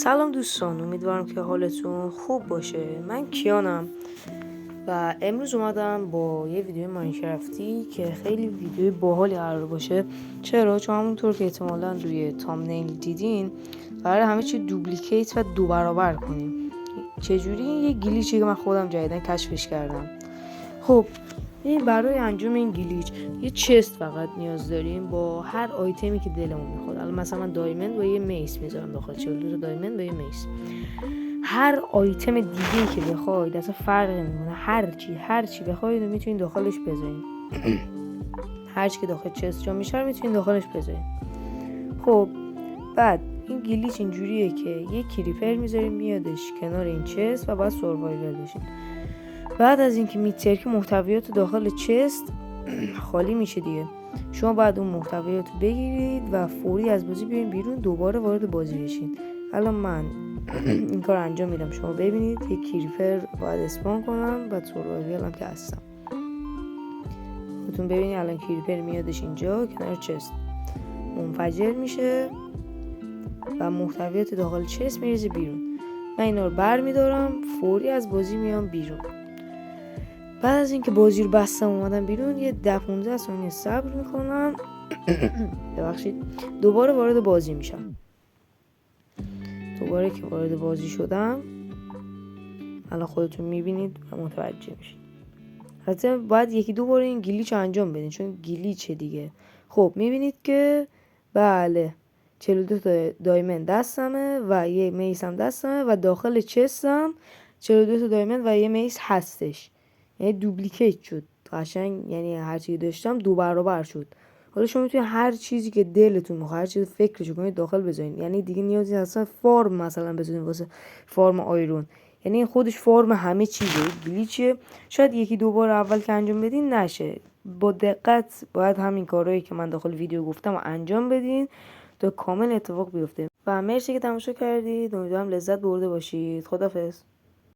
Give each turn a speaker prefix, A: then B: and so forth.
A: سلام دوستان، امیدوارم که حالتون خوب باشه. من کیانم و امروز اومدم با یه ویدیو ماینکرافتی که خیلی ویدیوی باحالی قرار باشه. چرا؟ چون همونطور که احتمالاً روی تامنیل دیدین قراره همه چی دوپلیکیت و دو برابر کنیم. چجوری؟ یه گلیچی که من خودم جدیدن کشفش کردم. خب این برای انجام این گلیچ یه چست فقط نیاز داریم با هر آیتمی که دلمون میخواد. الان مثلا من دایموند و یه میس میذارم داخل، 42 تا دایموند و یه میس. هر آیتم دیگه‌ای که بخواید اصلا فرق نمیکنه، هر چی بخواید میتونید داخلش بذارید. هر چی که داخل چست جا میشه میتونید داخلش بذارید. خب بعد این گلیچ اینجوریه که یه کریپر میذاریم میادش کنار این چست و بعد سروایور بشین. بعد از اینکه میترک محتویات داخل چست خالی میشه دیگه، شما بعد اون محتویات رو بگیرید و فوری از بازی بیاین بیرون، دوباره وارد بازی بشین. الان من این کار انجام میدم، شما ببینید. یک کریپر باید اسپان کنم و سروایوال هم که هستم. خودتون ببینید الان کریپر میادش اینجا کنار چست، منفجر میشه و محتویات داخل چست میریزه بیرون. من اینا رو بر میدارم، فوری از بازی میام بیرون. بعد از اینکه بازی رو بستم اومدم بیرون، یه 10-15 ثانیه صبر میکنم ببخشید، دوباره وارد بازی میشم. دوباره که وارد بازی شدم الان خودتون میبینید و متوجه میشید. حتی باید یکی دو بار این گلیچ انجام بدین چون گلیچه دیگه. خب میبینید که بله 42 تا دایموند دستمه و یه میس هم دستمه و داخل چستم 42 تا دایموند و یه میس هستش، یعنی دوپلیکیت شد قشنگ، یعنی هر چیزی داشتم دو برابر شد. حالا شما میتونید هر چیزی که دلتون میخواد، هر چیزی فکرشو کنید داخل بذارین، یعنی دیگه نیازی اصلا فارم مثلا بذارین واسه فارم آیرون، یعنی این خودش فارم همه چیزه. گلیچه شاید یکی دو بار اول که انجام بدین نشه، با دقت باید همین کارهایی که من داخل ویدیو گفتم و انجام بدین تا کامل اتفاق بیفته. و مرسی که تماشا کردید، امیدوارم لذت برده باشید. خدافظ.